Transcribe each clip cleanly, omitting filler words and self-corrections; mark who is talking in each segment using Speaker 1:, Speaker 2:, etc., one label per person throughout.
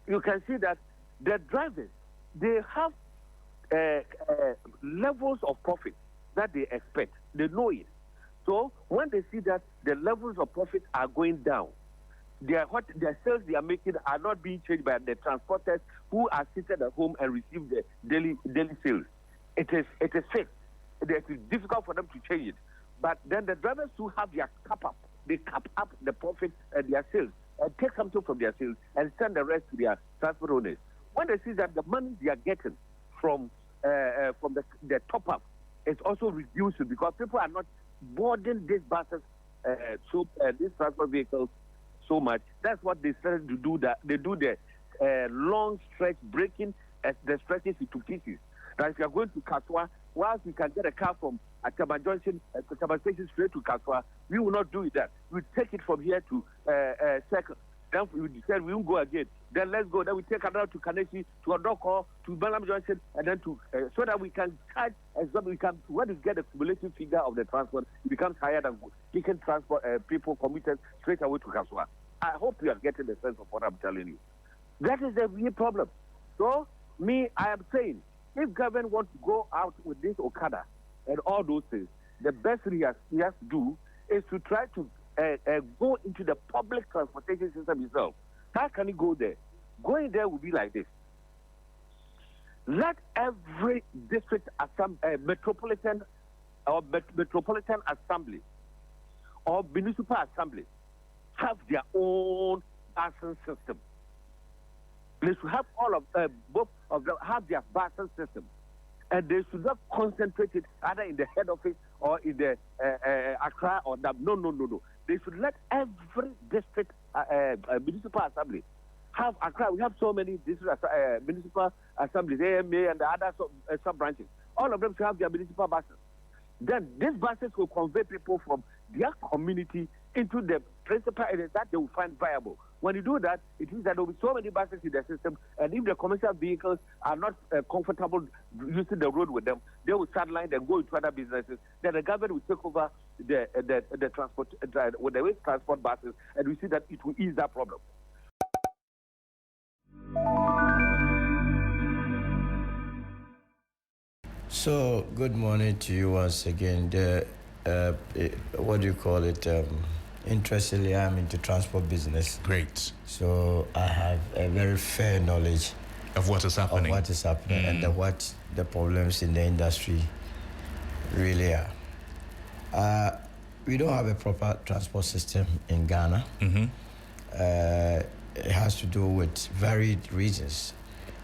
Speaker 1: you can see that the drivers, they have levels of profit that they expect. They know it. So when they see that the levels of profit are going down, their sales they are making are not being changed by the transporters who are seated at home and receive the daily sales. It is fixed. It is difficult for them to change it. But then the drivers who have their cap up, they cap up the profit and their sales and take something from their sales and send the rest to their transport owners. When they see that the money they are getting from the top up is also reducing because people are not boarding these buses, these transport vehicles so much. That's what they started to do. That they do the long stretch breaking the stretches into pieces. Now, if you are going to Kaswa, whilst we can get a car from Achaba Junction, Achaba Station straight to Kaswa, we will not do that. We take it from here to Second. Then we decide we won't go again. Then let's go. Then we take another to Kanesi, to Odoko, to Balam Junction, and then to so that we can charge as well. We can when we get the cumulative figure of the transport, it becomes higher than taking transport people commuted straight away to Kaswa. I hope you are getting the sense of what I'm telling you. That is the real problem. So I am saying, if government wants to go out with this Okada and all those things, the best thing he has to do is to try to go into the public transportation system itself. How can he go there? Going there will be like this. Let every district metropolitan assembly or municipal assembly have their own busing system. They should have both of them have their busing system, and they should not concentrate it either in the head office or in the Accra or that. No. They should let every district municipal assembly have Accra. We have so many district municipal assemblies, AMA and the other sub branches. All of them should have their municipal buses. Then these buses will convey people from their community into the principal areas that they will find viable. When you do that, it means that there will be so many buses in the system, and if the commercial vehicles are not comfortable using the road with them, they will sideline and go into other businesses. Then the government will take over the transport with the waste transport buses, and we see that it will ease that problem.
Speaker 2: So, good morning to you once again. What do you call it? Interestingly, I'm into transport business.
Speaker 3: Great.
Speaker 2: So I have a very fair knowledge
Speaker 3: of what is happening.
Speaker 2: And what the problems in the industry really are. We don't have a proper transport system in Ghana.
Speaker 3: Mm-hmm.
Speaker 2: It has to do with varied reasons.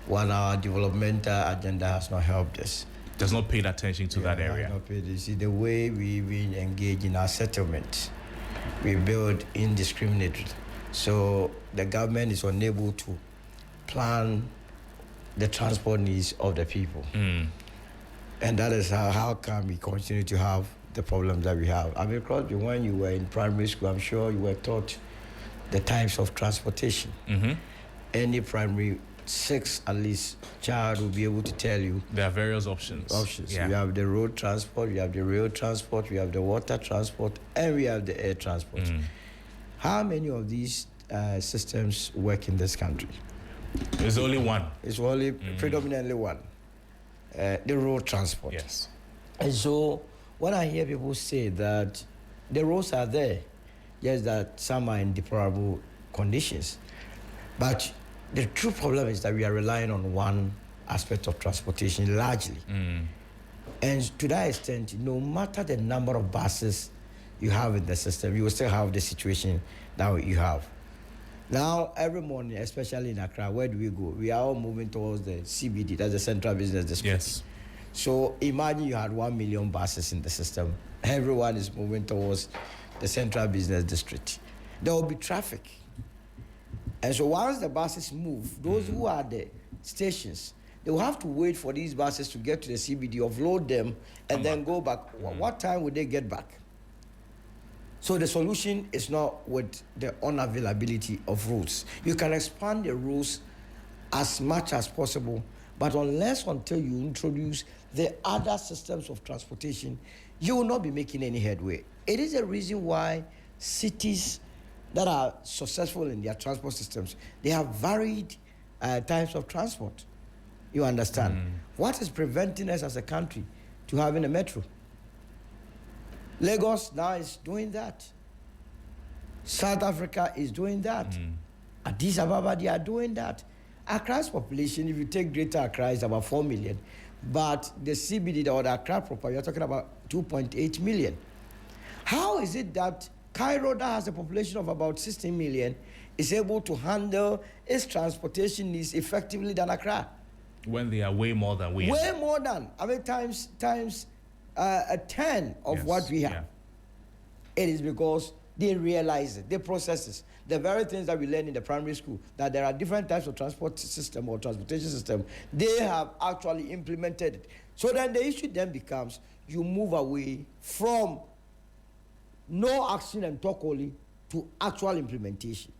Speaker 2: One, our developmental agenda has not helped us.
Speaker 3: Does not pay attention to that area.
Speaker 2: You see, the way we engage in our settlement, we build indiscriminately. So the government is unable to plan the transport needs of the people. And that is how come we continue to have the problems that we have. I mean, Crosby, when you were in primary school, I'm sure you were taught the types of transportation.
Speaker 3: Mm-hmm.
Speaker 2: Any primary 6 at least child will be able to tell you
Speaker 3: there are various options.
Speaker 2: Yeah. We have the road transport, we have the rail transport, we have the water transport, and we have the air transport. How many of these systems work in this country?
Speaker 3: There's only one.
Speaker 2: It's only predominantly one, the road transport.
Speaker 3: Yes.
Speaker 2: And so when I hear people say that the roads are there, yes, that some are in deplorable conditions, but the true problem is that we are relying on one aspect of transportation largely. And to that extent, no matter the number of buses you have in the system, you will still have the situation that you have. Now, every morning, especially in Accra, where do we go? We are all moving towards the CBD, that's the Central Business District.
Speaker 3: Yes.
Speaker 2: So imagine you had 1 million buses in the system. Everyone is moving towards the Central Business District. There will be traffic. And so once the buses move, those who are at the stations, they will have to wait for these buses to get to the CBD, offload them, and then go back. What time would they get back? So the solution is not with the unavailability of routes. You can expand the routes as much as possible, but until you introduce the other systems of transportation, you will not be making any headway. It is a reason why cities that are successful in their transport systems, they have varied types of transport. You understand? What is preventing us as a country to having a metro? Lagos now is doing that. South Africa is doing that. Addis Ababa, they are doing that. Accra's population, if you take Greater Accra, is about 4 million. But the CBD, or the Accra proper, you're talking about 2.8 million. How is it that Cairo, that has a population of about 16 million, is able to handle its transportation needs effectively than Accra?
Speaker 3: When they are way more than we are.
Speaker 2: Way more than, I mean, times 10 of what we have.
Speaker 3: Yeah.
Speaker 2: It is because they realize it, they process it. The very things that we learn in the primary school, that there are different types of transport system or transportation system, they have actually implemented it. So then the issue then becomes, you move away from no action and talk only to actual implementation.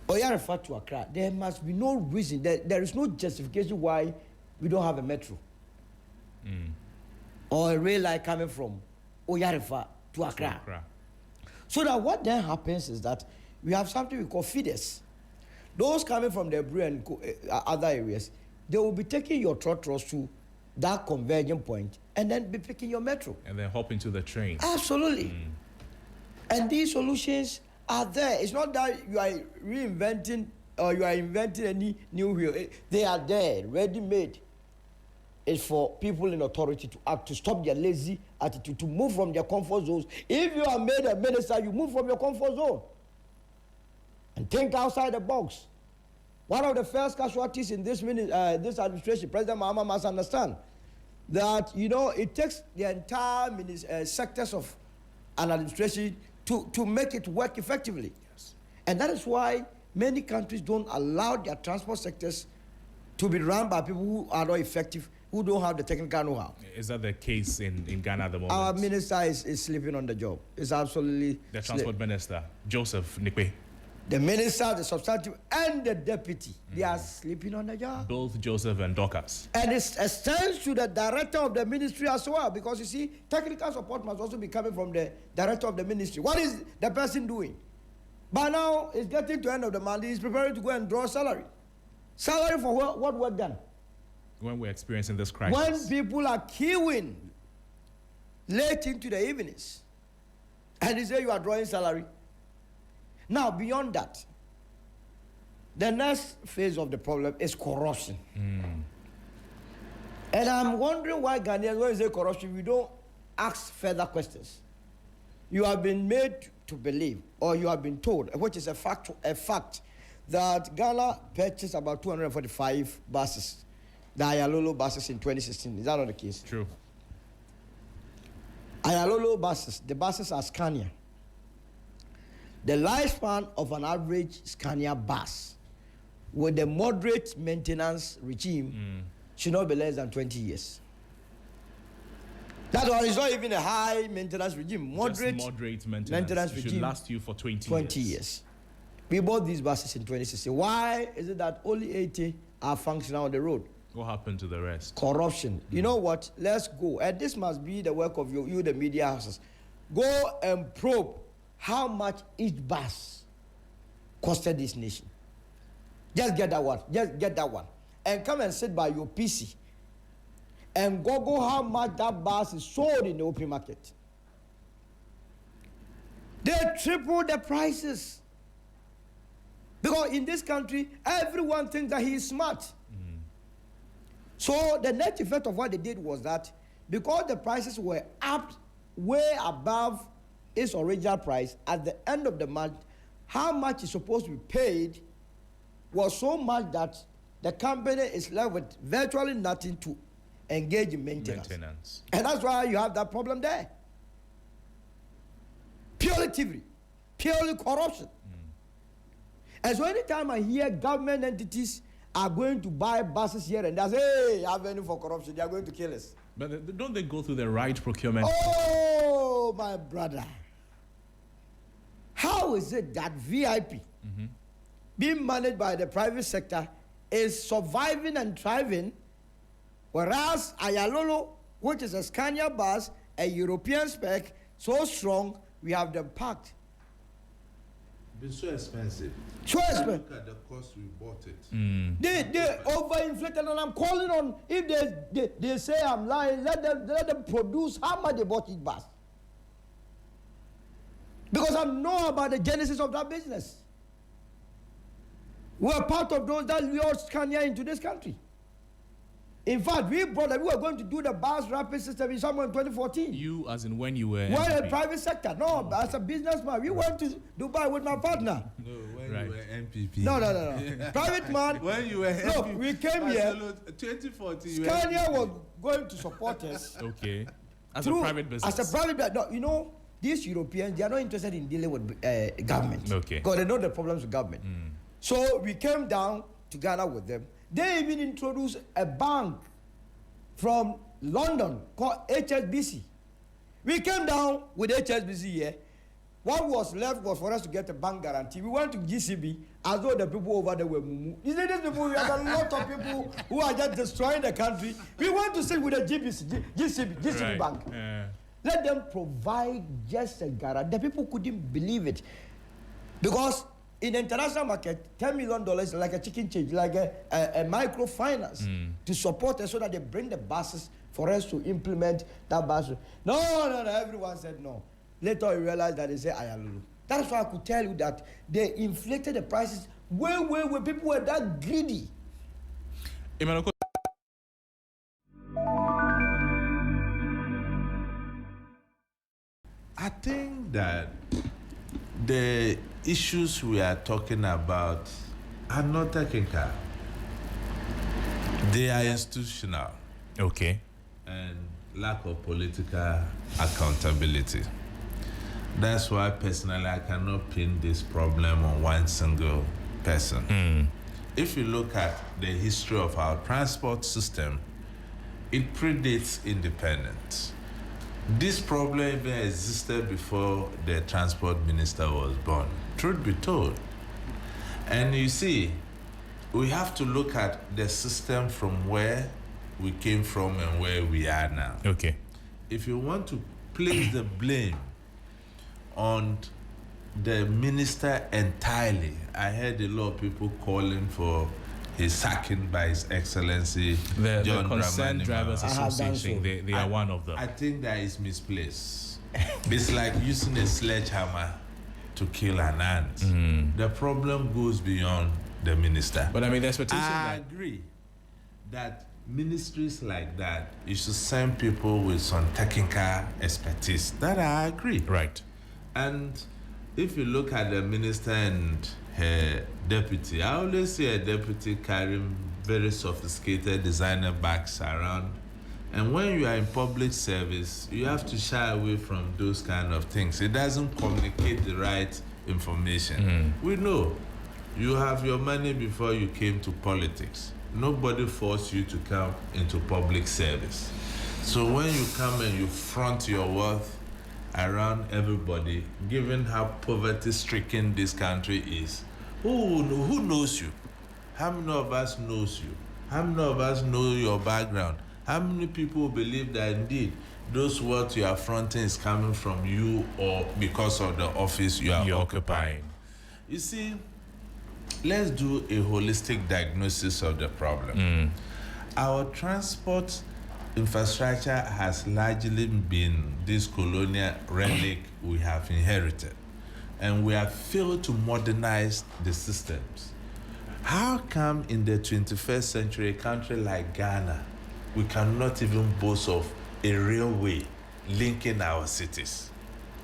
Speaker 2: Ofori-Atta to Accra, there must be no reason, there is no justification why we don't have a metro. Or a rail line coming from Ofori-Atta to Accra. So that what then happens is that we have something we call feeders. Those coming from the Bru and other areas, they will be taking your trotros to that converging point and then be picking your metro.
Speaker 3: And then hop into the train.
Speaker 2: Absolutely. And these solutions are there. It's not that you are reinventing or you are inventing any new wheel. They are there, ready-made. It's for people in authority to act, to stop their lazy attitude, to move from their comfort zones. If you are made a minister, you move from your comfort zone and think outside the box. One of the first casualties in this administration, President Mahama must understand that, you know, it takes the entire sectors of an administration to make it work effectively.
Speaker 3: Yes.
Speaker 2: And that is why many countries don't allow their transport sectors to be run by people who are not effective, who don't have the technical know-how.
Speaker 3: Is that the case in Ghana at the moment?
Speaker 2: Our minister is sleeping on the job. It's absolutely
Speaker 3: the transport minister, Joseph Nikwe.
Speaker 2: The minister, the substantive, and the deputy, they are sleeping on the job.
Speaker 3: Both Joseph and Dorcas.
Speaker 2: And it extends to the director of the ministry as well, because you see, technical support must also be coming from the director of the ministry. What is the person doing? By now, it's getting to the end of the month, he's preparing to go and draw salary. Salary for what work done?
Speaker 3: When we're experiencing this crisis.
Speaker 2: When people are queuing late into the evenings, and they say you are drawing salary. Now, beyond that, the next phase of the problem is corruption. And I'm wondering why Ghanaians, when you say corruption, we don't ask further questions. You have been made to believe, or you have been told, which is a fact, that Ghana purchased about 245 buses, the Aayalolo buses in 2016. Is that not the case?
Speaker 3: True.
Speaker 2: Aayalolo buses, the buses are Scania. The lifespan of an average Scania bus with a moderate maintenance regime should not be less than 20 years. That one is not even a high maintenance regime. Moderate maintenance regime
Speaker 3: should last you for 20
Speaker 2: years. We bought these buses in 2016. Why is it that only 80 are functional on the road?
Speaker 3: What happened to the rest?
Speaker 2: Corruption. You know what? Let's go. And this must be the work of you, the media houses. Go and probe how much each bus costed this nation. Just get that one. Just get that one. And come and sit by your PC and Google how much that bus is sold in the open market. They triple the prices. Because in this country, everyone thinks that he is smart. So the net effect of what they did was that because the prices were up way above its original price, at the end of the month, how much is supposed to be paid was so much that the company is left with virtually nothing to engage in maintenance. And that's why you have that problem there. Purely thievery, purely corruption. And so anytime I hear government entities are going to buy buses here and there, hey, avenue for corruption, they are going to kill us.
Speaker 3: But don't they go through the right procurement?
Speaker 2: Oh, my brother. How is it that VIP, being managed by the private sector, is surviving and thriving, whereas Aayalolo, which is a Scania bus, a European spec, so strong, we have them packed.
Speaker 4: It's so expensive.
Speaker 2: So expensive.
Speaker 4: Look at the cost we bought it.
Speaker 2: They overinflated, and I'm calling on, if they say I'm lying, let them produce how much they bought each bus. Because I know about the genesis of that business. We're part of those that lured Scania into this country. In fact, we were going to do the bus rapid system in somewhere in 2014.
Speaker 3: You, as in when you were...
Speaker 2: Well, in the private sector. No, as a businessman, we went to Dubai with my partner.
Speaker 4: No, when
Speaker 3: Right.
Speaker 4: you were MPP.
Speaker 2: No. Private man.
Speaker 4: When you were
Speaker 2: Look,
Speaker 4: MPP.
Speaker 2: we came here.
Speaker 4: 2014.
Speaker 2: Scania was going to support us.
Speaker 3: Okay. As
Speaker 2: through-
Speaker 3: a private business.
Speaker 2: As a private, no, you know, these Europeans, they are not interested in dealing with government.
Speaker 3: Okay.
Speaker 2: Because they know the problems with government. So we came down to Ghana with them. They even introduced a bank from London called HSBC. We came down with HSBC here. What was left was for us to get a bank guarantee. We went to GCB as though the people over there were mumu. You see, these people, we have a lot of people who are just destroying the country. We went to sit with the GCB
Speaker 3: Right.
Speaker 2: bank. Let them provide just a guarantee. The people couldn't believe it. Because in the international market, $10 million is like a chicken change, like a microfinance to support us so that they bring the buses for us to implement that bus. No, everyone said no. Later we realized that they say Aayalolo. That's why I could tell you that they inflated the prices way. People were that greedy.
Speaker 3: Emmanuel,
Speaker 4: I think that the issues we are talking about are not technical. They are institutional
Speaker 3: okay.
Speaker 4: and lack of political accountability. That's why personally I cannot pin this problem on one single person. If you look at the history of our transport system, it predates independence. This problem even existed before the transport minister was born, truth be told. And you see, we have to look at the system from where we came from and where we are now.
Speaker 3: Okay.
Speaker 4: If you want to place the blame on the minister entirely, I heard a lot of people calling for his sacking by His Excellency
Speaker 3: The
Speaker 4: John
Speaker 3: Concerned
Speaker 4: Dramani
Speaker 3: Drivers
Speaker 2: I have done
Speaker 3: Association,
Speaker 2: so.
Speaker 3: they are one of them.
Speaker 4: I think that is misplaced. It's like using a sledgehammer to kill an ant. The problem goes beyond the minister.
Speaker 3: But I mean, the expectation
Speaker 4: I
Speaker 3: that
Speaker 4: agree that ministries like that, you should send people with some technical expertise. That I agree.
Speaker 3: right.
Speaker 4: And if you look at the minister and her deputy, I always see a deputy carrying very sophisticated designer bags around. And when you are in public service, you have to shy away from those kind of things. It doesn't communicate the right information. We know you have your money before you came to politics. Nobody forced you to come into public service. So when you come and you front your wealth around everybody, given how poverty-stricken this country is, who knows you? How many of us knows you? How many of us know your background? How many people believe that indeed those wealth you are fronting is coming from you or because of the office you are occupying? You see, let's do a holistic diagnosis of the problem. Our transport infrastructure has largely been this colonial relic we have inherited, and we have failed to modernize the systems. How come in the 21st century, a country like Ghana, we cannot even boast of a railway linking our cities?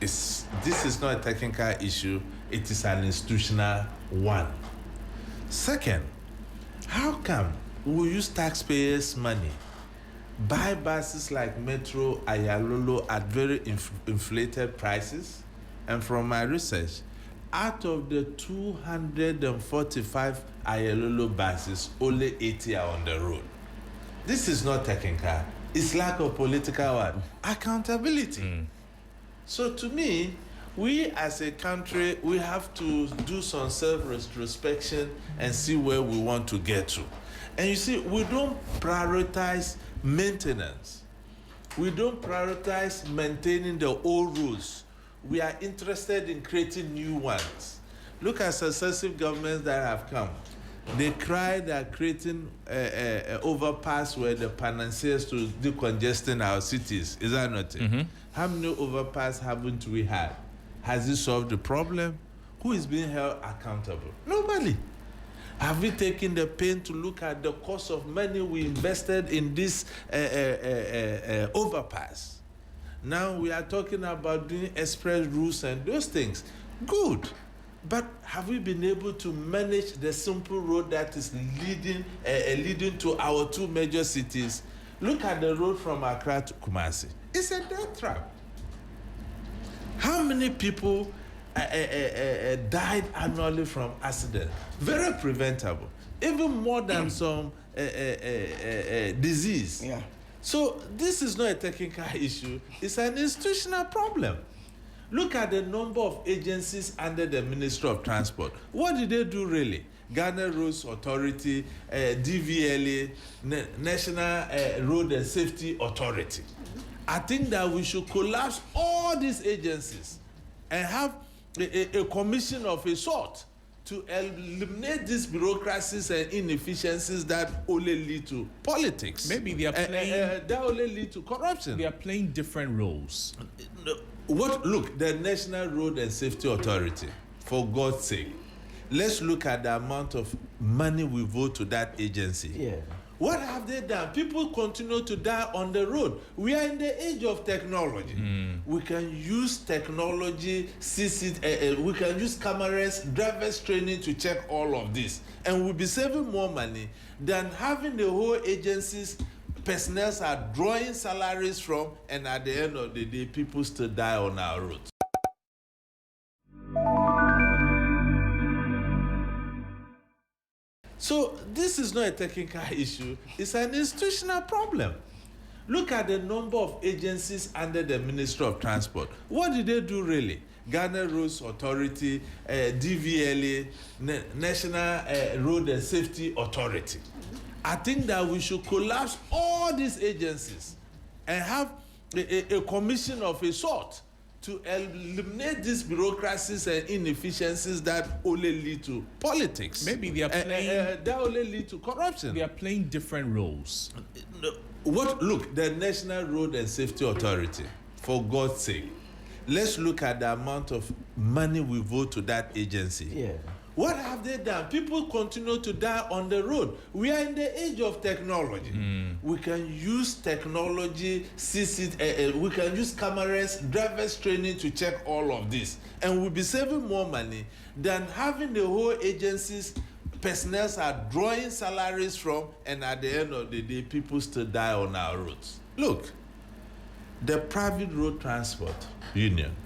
Speaker 4: This is not a technical issue, it is an institutional one. Second, how come we use taxpayers' money, buy buses like Metro, Aayalolo at very inflated prices? And from my research, out of the 245 Aayalolo buses, only 80 are on the road. This is not technical. It's lack of political accountability. So to me, we as a country, we have to do some self-retrospection and see where we want to get to. And you see, we don't prioritize maintenance. We don't prioritize maintaining the old rules. We are interested in creating new ones. Look at successive governments that have come. They cry that creating overpass were the panaceas to decongesting our cities. Is that not it? How many overpass haven't we had? Has it solved the problem? Who is being held accountable? Nobody. Have we taken the pain to look at the cost of money we invested in this overpass? Now we are talking about doing express routes and those things. Good. But have we been able to manage the simple road that is leading to our two major cities? Look at the road from Accra to Kumasi. It's a death trap. How many people died annually from accidents? Very preventable. Even more than some disease.
Speaker 2: Yeah.
Speaker 4: So this is not a technical issue. It's an institutional problem. Look at the number of agencies under the Ministry of Transport. What did they do really? Ghana Roads Authority, DVLA, National Road and Safety Authority. I think that we should collapse all these agencies and have a commission of a sort to eliminate these bureaucracies and inefficiencies that only lead to politics.
Speaker 3: Maybe they are playing...
Speaker 4: that only lead to corruption.
Speaker 3: They are playing different roles.
Speaker 4: Look, the National Road and Safety Authority, for God's sake, let's look at the amount of money we vote to that agency.
Speaker 2: Yeah.
Speaker 4: What have they done? People continue to die on the road. We are in the age of technology. We can use technology, we can use cameras, drivers training to check all of this. And we'll be saving more money than having the whole agencies, personnel are drawing salaries from, and at the end of the day, people still die on our roads. So this is not a technical issue. It's an institutional problem. Look at the number of agencies under the Ministry of Transport. What did they do really? Ghana Roads Authority, DVLA, National Road and Safety Authority. I think that we should collapse all these agencies and have a commission of a sort to eliminate these bureaucracies and inefficiencies that only lead to politics.
Speaker 3: Maybe they are playing...
Speaker 4: that only lead to corruption.
Speaker 3: They are playing different roles.
Speaker 4: Look, the National Road and Safety Authority, for God's sake, let's look at the amount of money we vote to that agency.
Speaker 2: Yeah.
Speaker 4: What have they done? People continue to die on the road. We are in the age of technology. We can use technology, we can use cameras, drivers training to check all of this. And we'll be saving more money than having the whole agencies, personnel are drawing salaries from, and at the end of the day, people still die on our roads. Look, the private road transport union,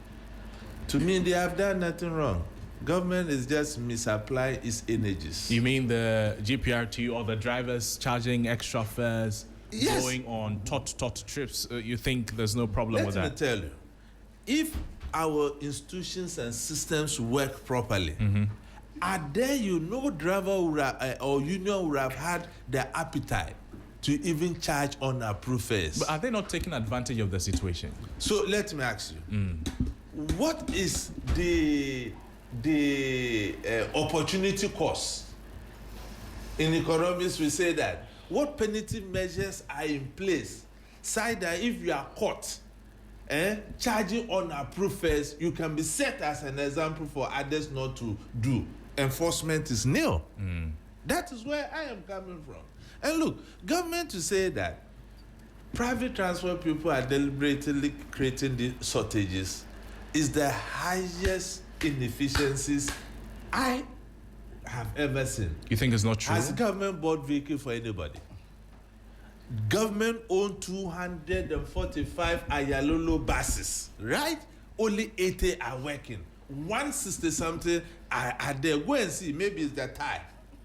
Speaker 4: to me, they have done nothing wrong. Government is just misapplying its energies.
Speaker 3: You mean the GPRT or the drivers charging extra fares,
Speaker 4: Yes.
Speaker 3: going on tot trips? You think there's no problem with
Speaker 4: Let
Speaker 3: that?
Speaker 4: me tell you, if our institutions and systems work properly, I dare you, no driver would have, or union would have had the appetite to even charge unapproved fares.
Speaker 3: But are they not taking advantage of the situation?
Speaker 4: So let me ask you, what is the opportunity cost? In economics, we say that what penalty measures are in place such that if you are caught charging unapproved fares, you can be set as an example for others not to do. Enforcement is nil. That is where I am coming from. And look, government to say that private transport people are deliberately creating the shortages is the highest inefficiencies I have ever seen.
Speaker 3: You think it's not true?
Speaker 4: Has government bought vehicle for anybody? Government owned 245 Aayalolo buses, right? Only 80 are working. 160-something are there. Go and see, maybe it's the tire,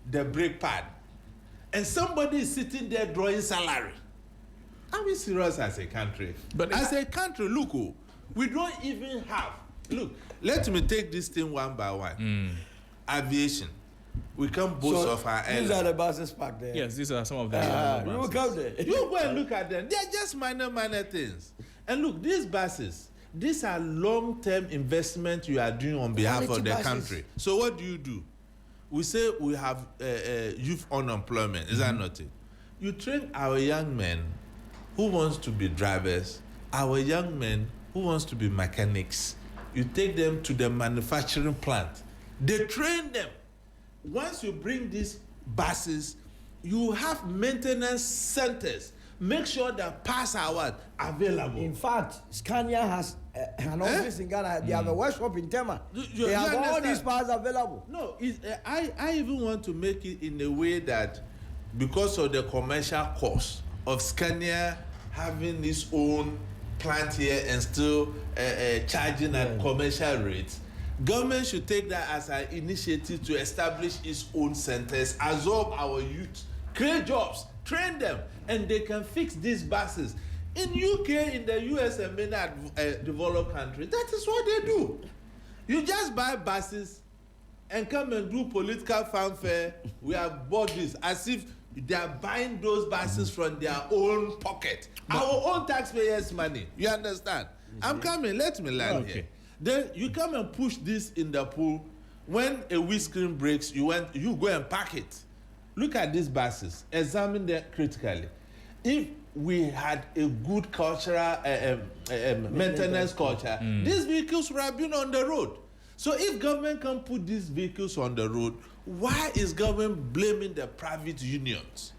Speaker 4: the brake pad. And somebody is sitting there drawing salary. Are we serious as a country?
Speaker 3: But
Speaker 4: as a country, look, we don't even have. Look, let me take this thing one by one. Aviation. We can't boast of our
Speaker 2: These are the buses parked there.
Speaker 3: Yes, these are some of them.
Speaker 2: You will come there.
Speaker 4: You go and look at them. They're just minor things. And look, these buses, these are long-term investment you are doing on behalf of the country. So what do? We say we have youth unemployment. Is that not it? You train our young men who wants to be drivers, our young men who wants to be mechanics. You take them to the manufacturing plant. They train them. Once you bring these buses, you have maintenance centers. Make sure that parts are available.
Speaker 2: In fact, Scania has an office in Ghana. They have a workshop in Tema. They have all these parts available.
Speaker 4: No, I even want to make it in a way that because of the commercial cost of Scania having its own plant here and still charging at commercial rates, government should take that as an initiative to establish its own centers, absorb our youth, create jobs, train them, and they can fix these buses. In UK, in the US and many developed countries, that is what they do. You just buy buses and come and do political fanfare. We have bought this as if they are buying those buses from their own pocket, our own taxpayers' money. You understand? I'm coming. Let me land here. Then you come and push this in the pool. When a windscreen breaks, you go and pack it. Look at these buses. Examine them critically. If we had a good cultural maintenance culture, these vehicles would have been on the road. So if government can put these vehicles on the road, why is government blaming the private unions?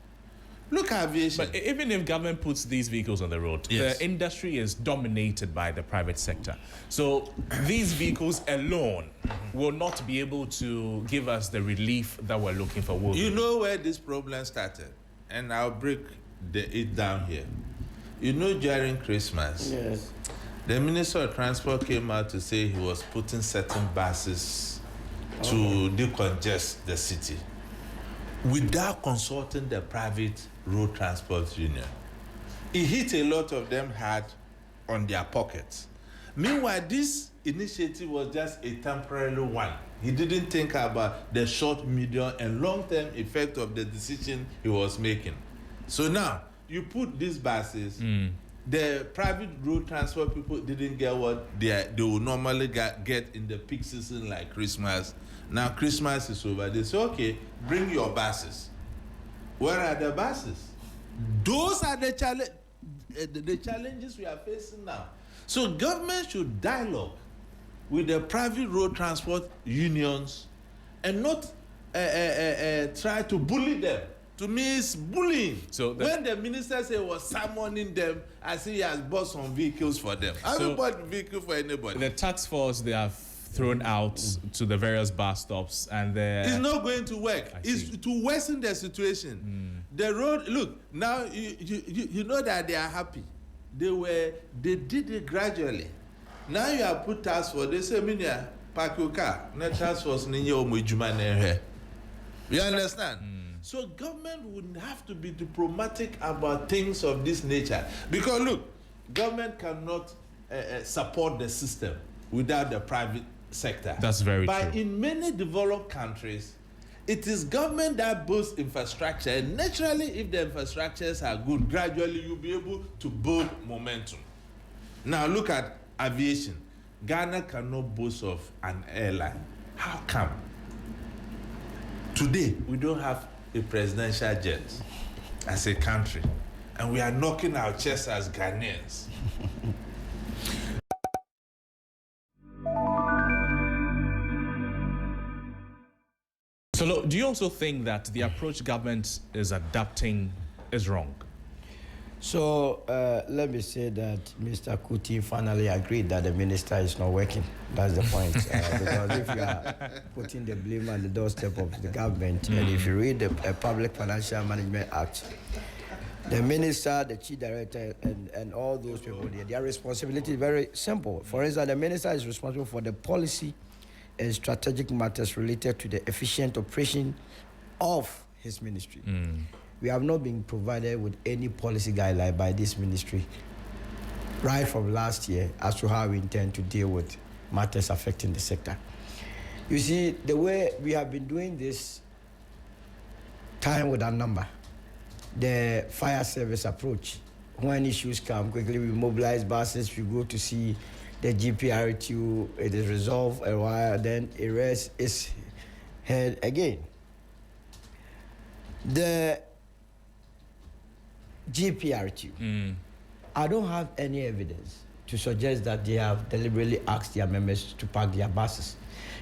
Speaker 4: Look at aviation.
Speaker 3: But even if government puts these vehicles on the road, the industry is dominated by the private sector. So these vehicles alone will not be able to give us the relief that we're looking for.
Speaker 4: You know where this problem started? And I'll break it down here. You know, during Christmas, the Minister of Transport came out to say he was putting certain buses to decongest the city without consulting the private road transport union. It hit a lot of them hard on their pockets. Meanwhile, this initiative was just a temporary one. He didn't think about the short, medium, and long-term effect of the decision he was making. So now, you put these buses, the private road transport people didn't get what they would normally get in the peak season like Christmas. Now Christmas is over. They say, okay, bring your buses. Where are the buses? Those are the challenges we are facing now. So government should dialogue with the private road transport unions and not try to bully them. To me, it's bullying. So when the minister said was summoning them, I see he has bought some vehicles for them. I haven't bought a vehicle for anybody.
Speaker 3: The task force they have thrown out to the various bus stops, and it's
Speaker 4: not going to work. It's to worsen the situation. The road, look, now you know that they are happy. They did it gradually. Now you have put task force. They say, "Minya, park your car." No task force, you understand? So government would have to be diplomatic about things of this nature. Because look, government cannot support the system without the private sector.
Speaker 3: That's very true.
Speaker 4: But in many developed countries, it is government that builds infrastructure. And naturally, if the infrastructures are good, gradually you'll be able to build momentum. Now look at aviation. Ghana cannot boast of an airline. How come? Today, we don't have a presidential jet as a country, and we are knocking our chests as Ghanaians.
Speaker 3: So, do you also think that the approach government is adapting is wrong?
Speaker 2: So let me say that Mr. Kuti finally agreed that the minister is not working. That's the point. Because if you are putting the blame on the doorstep of the government, and if you read the Public Financial Management Act, the minister, the chief director, and all those people, their responsibility is very simple. For instance, the minister is responsible for the policy and strategic matters related to the efficient operation of his ministry. We have not been provided with any policy guideline by this ministry right from last year as to how we intend to deal with matters affecting the sector. You see, the way we have been doing this time with that number. The fire service approach. When issues come, quickly we mobilize buses, we go to see the GPRTU, it is resolved a while, then a rest is held again. The GPRTU, I don't have any evidence to suggest that they have deliberately asked their members to park their buses,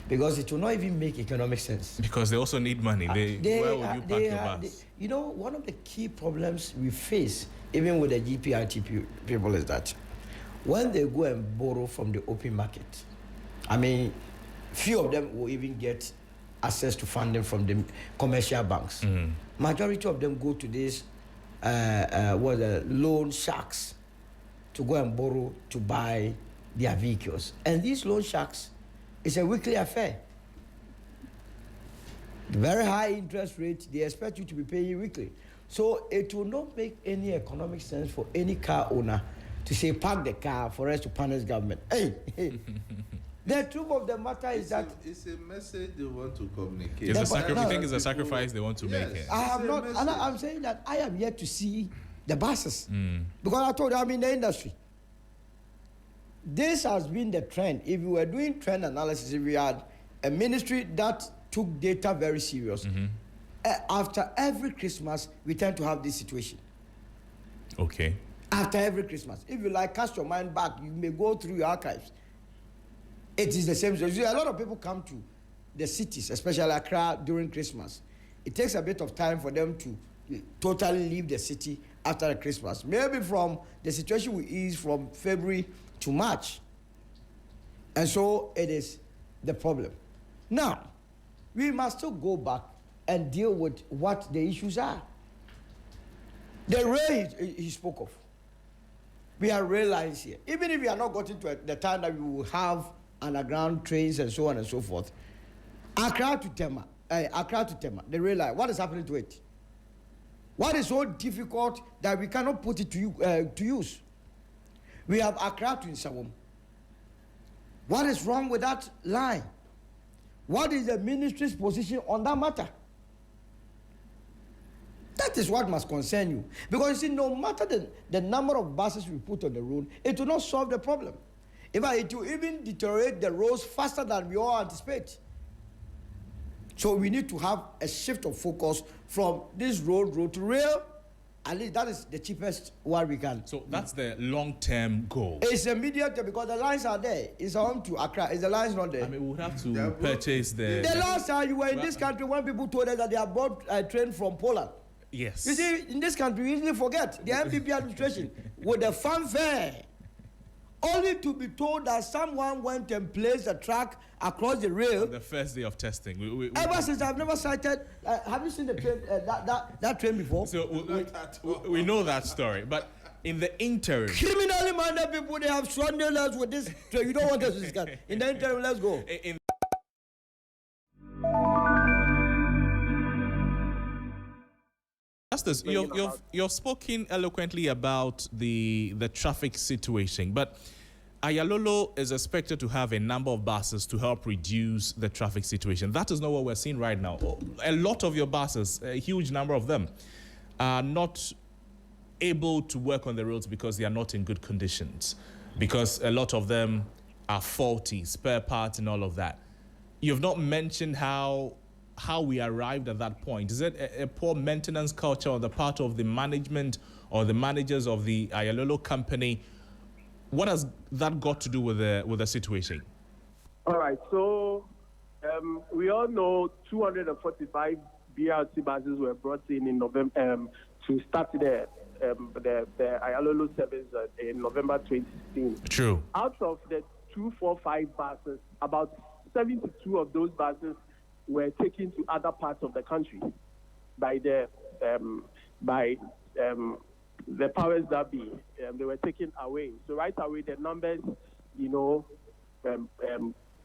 Speaker 2: because it will not even make economic sense.
Speaker 3: Because they also need money. Where would you park your bus?
Speaker 2: You know, one of the key problems we face, even with the GPRT people, is that when they go and borrow from the open market, I mean, few of them will even get access to funding from the commercial banks. Majority of them go to these loan sharks to go and borrow to buy their vehicles. And these loan sharks, it's a weekly affair. Very high interest rate, they expect you to be paying weekly. So it will not make any economic sense for any car owner to say, park the car for us to punish government. Hey. The truth of the matter is that
Speaker 4: it's a message they want to communicate.
Speaker 3: You think it's a sacrifice they want to make?
Speaker 2: I have not, and I'm saying that I am yet to see the buses. Because I told you I'm in the industry. This has been the trend. If we were doing trend analysis, if we had a ministry that took data very serious, after every Christmas, we tend to have this situation.
Speaker 3: Okay.
Speaker 2: After every Christmas. If you like, cast your mind back, you may go through your archives. It is the same. So a lot of people come to the cities, especially Accra, during Christmas. It takes a bit of time for them to totally leave the city after Christmas. Maybe from the situation we ease from February to March. And so it is the problem. Now, we must still go back and deal with what the issues are. The rail he spoke of. We have rail lines here. Even if we are not gotten to the time that we will have underground trains and so on and so forth, Accra to Tema, the rail line, what is happening to it? What is so difficult that we cannot put it to use? We have Accra to Nsawam. What is wrong with that line? What is the ministry's position on that matter? That is what must concern you. Because you see, no matter the number of buses we put on the road, it will not solve the problem. In fact, it will even deteriorate the roads faster than we all anticipate. So we need to have a shift of focus from this road to rail. At least that is the cheapest one we can.
Speaker 3: So that's the long-term goal.
Speaker 2: It's immediate because the lines are there. It's home to Accra. Is the lines not there?
Speaker 3: I mean, we would have to purchase the...
Speaker 2: The last time you were in this country, when people told us that they have bought a train from Poland.
Speaker 3: Yes.
Speaker 2: You see, in this country, we usually forget the MPP administration with the fanfare, only to be told that someone went and placed a track across the rail.
Speaker 3: On the first day of testing.
Speaker 2: Ever since, I've never cited. Have you seen the train, that train before?
Speaker 3: So we know that story, but in the interim,
Speaker 2: criminally minded people, they have swindled us with this train. You don't want us to discuss. In the interim, let's go.
Speaker 3: Justice, you've spoken eloquently about the traffic situation, but Aayalolo is expected to have a number of buses to help reduce the traffic situation. That is not what we're seeing right now. A lot of your buses, a huge number of them, are not able to work on the roads because they are not in good conditions, because a lot of them are faulty, spare parts and all of that. You've not mentioned how we arrived at that point. Is it a poor maintenance culture on the part of the management or the managers of the Aayalolo company? What has that got to do with the situation?
Speaker 1: All right, so we all know 245 BRT buses were brought in November to start the Aayalolo service in November 2016.
Speaker 3: True.
Speaker 1: Out of the 245 buses, about 72 of those buses were taken to other parts of the country by the powers that be. They were taken away. So right away, the numbers,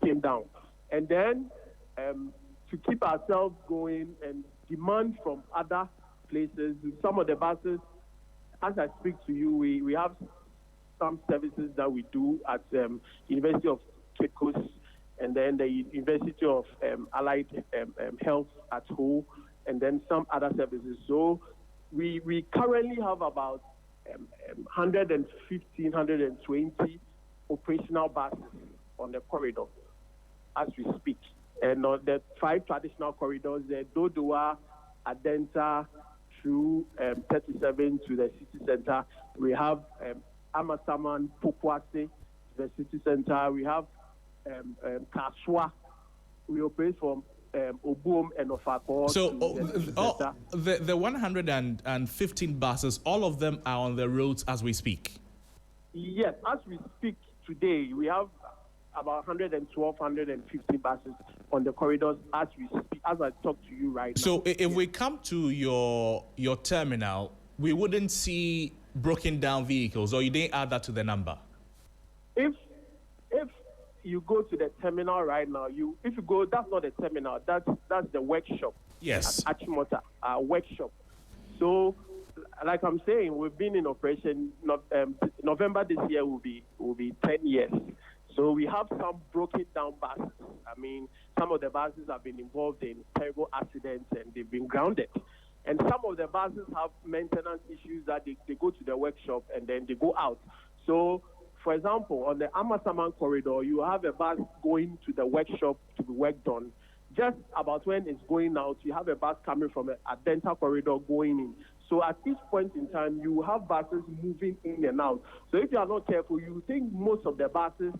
Speaker 1: came down. And then to keep ourselves going and demand from other places, some of the buses, as I speak to you, we have some services that we do at University of Cape Coast, and then the University of Allied Health at Ho,
Speaker 5: and then some other services. So we currently have about 115, 120 operational buses on the corridor as we speak. And on the 5 traditional corridors, the Dodoa, Adenta, through 37 to the city center. We have Amasaman, Popoase, the city center. We have Kaswa. We operate from Obuom and Ofako.
Speaker 3: So the 115 buses, all of them are on the roads as we speak?
Speaker 5: Yes, as we speak today, we have about 112, 150 buses on the corridors as we speak, as I talk to you right now.
Speaker 3: So if we come to your terminal, we wouldn't see broken down vehicles, or you didn't add that to the number?
Speaker 5: If you go to the terminal right now, if you go, that's not the terminal, that's the workshop.
Speaker 3: Yes.
Speaker 5: At Achimota, our workshop. So, like I'm saying, we've been in operation. November this year will be 10 years. So we have some broken down buses. I mean, some of the buses have been involved in terrible accidents and they've been grounded. And some of the buses have maintenance issues that they go to the workshop and then they go out. So, for example, on the Amasaman corridor, you have a bus going to the workshop to be work done. Just about when it's going out, you have a bus coming from a Adenta corridor going in. So at each point in time, you have buses moving in and out. So if you are not careful, you think most of the buses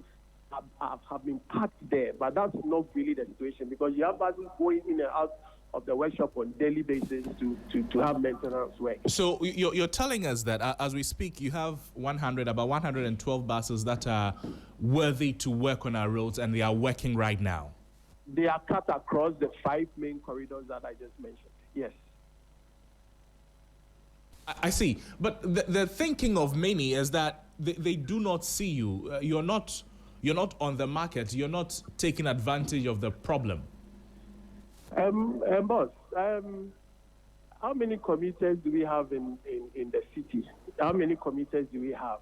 Speaker 5: have been parked there, but that's not really the situation, because you have buses going in and out of the workshop on a daily basis to have maintenance work.
Speaker 3: So you're telling us that as we speak, you have about 112 buses that are worthy to work on our roads, and they are working right now?
Speaker 5: They are cut across the 5 main corridors that I just mentioned, yes.
Speaker 3: I see. But the thinking of many is that they do not see you. You're not on the market. You're not taking advantage of the problem.
Speaker 5: Boss, how many commuters do we have in the city? How many commuters do we have?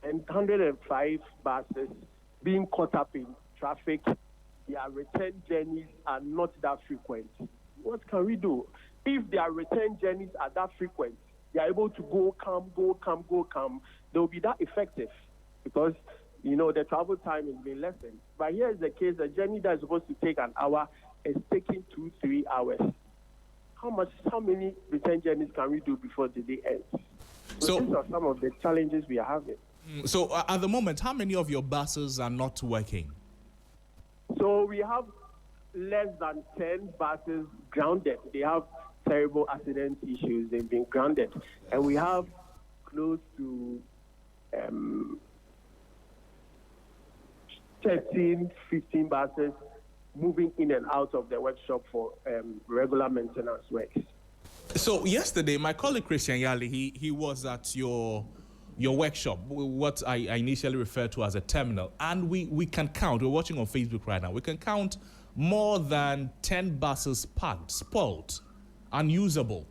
Speaker 5: And 105 buses being caught up in traffic. Their return journeys are not that frequent. What can we do? If their return journeys are that frequent, they are able to go, come, they will be that effective, because the travel time has been lessened. But here is the case: a journey that is supposed to take an hour is taking 2-3 hours. How many return journeys can we do before the day ends? So these are some of the challenges we are having.
Speaker 3: So at the moment, how many of your buses are not working?
Speaker 5: So we have less than 10 buses grounded. They have terrible accident issues. They've been grounded. And we have close to 13, 15 buses moving in and out of the workshop for regular maintenance works.
Speaker 3: So yesterday, my colleague Christian Yali, he was at your workshop, what I initially referred to as a terminal, and we can count, we're watching on Facebook right now, we can count more than 10 buses parked, spoiled, unusable,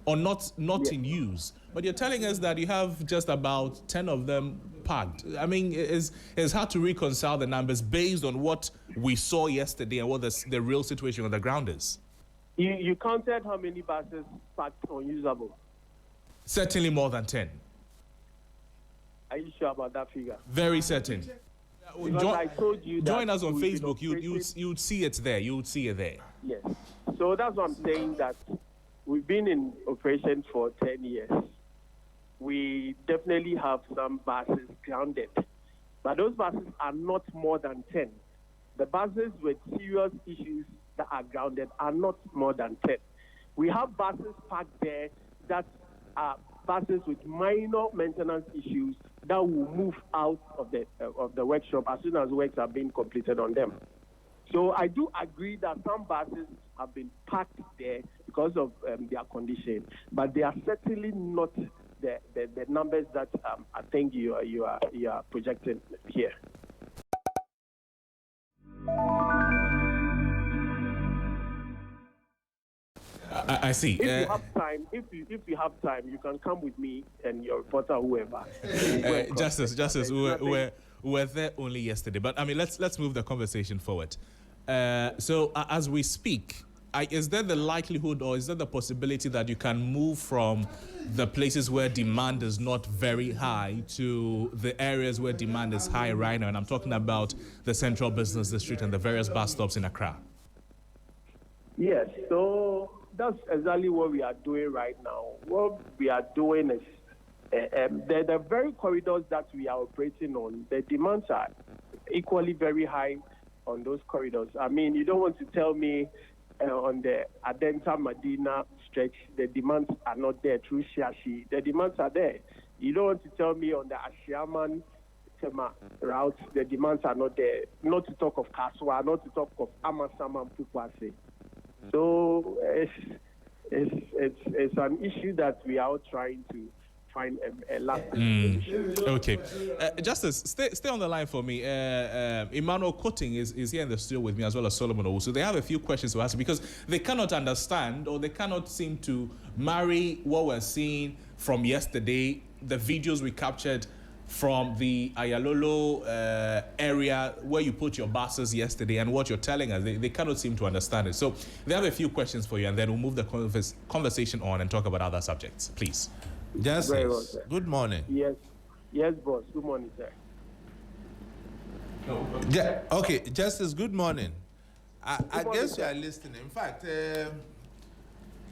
Speaker 3: or not yes. in use. But you're telling us that you have just about 10 of them parked. I mean, it's hard to reconcile the numbers based on what we saw yesterday and what the real situation on the ground is.
Speaker 5: You counted how many buses parked unusable?
Speaker 3: Certainly more than 10.
Speaker 5: Are you sure about that figure?
Speaker 3: Very certain.
Speaker 5: I told you that
Speaker 3: join us on Facebook. You'd see it there. You would see it there.
Speaker 5: Yes. So that's what I'm saying, that we've been in operation for 10 years. We definitely have some buses grounded, but those buses are not more than 10. The buses with serious issues that are grounded are not more than 10. We have buses parked there that are buses with minor maintenance issues that will move out of the workshop as soon as works are being completed on them. So I do agree that some buses have been parked there because of their condition, but they are certainly not the numbers that I think you are projecting here.
Speaker 3: I see.
Speaker 5: If you have time, if you have time, you can come with me and your reporter, whoever.
Speaker 3: Justice, we were there only yesterday, but I mean, let's move the conversation forward. So as we speak, is there the likelihood or is there the possibility that you can move from the places where demand is not very high to the areas where demand is high right now? And I'm talking about the Central Business District and the various bus stops in Accra.
Speaker 5: Yes, so that's exactly what we are doing right now. What we are doing is the very corridors that we are operating on, the demands are equally very high on those corridors. I mean, you don't want to tell me on the Adenta Medina stretch, the demands are not there through Shiashi. The demands are there. You don't want to tell me on the Ashiaman Tema route, the demands are not there. Not to talk of Kaswa, not to talk of Amasaman Pukwase. So it's an issue that we are trying to find a lasting solution.
Speaker 3: Okay. Justice, stay on the line for me. Emmanuel Coating is here in the studio with me, as well as Solomon Owu. So they have a few questions to ask because they cannot understand or they cannot seem to marry what we're seeing from yesterday, the videos we captured from the Aayalolo area where you put your buses yesterday and what you're telling us. They cannot seem to understand it. So they have a few questions for you, and then we'll move the conversation on and talk about other subjects. Please.
Speaker 4: Justice,
Speaker 5: Very well, sir.
Speaker 4: Good morning.
Speaker 5: Yes, boss. Good morning, sir.
Speaker 4: Okay, Justice, good morning. I guess you are listening. In fact,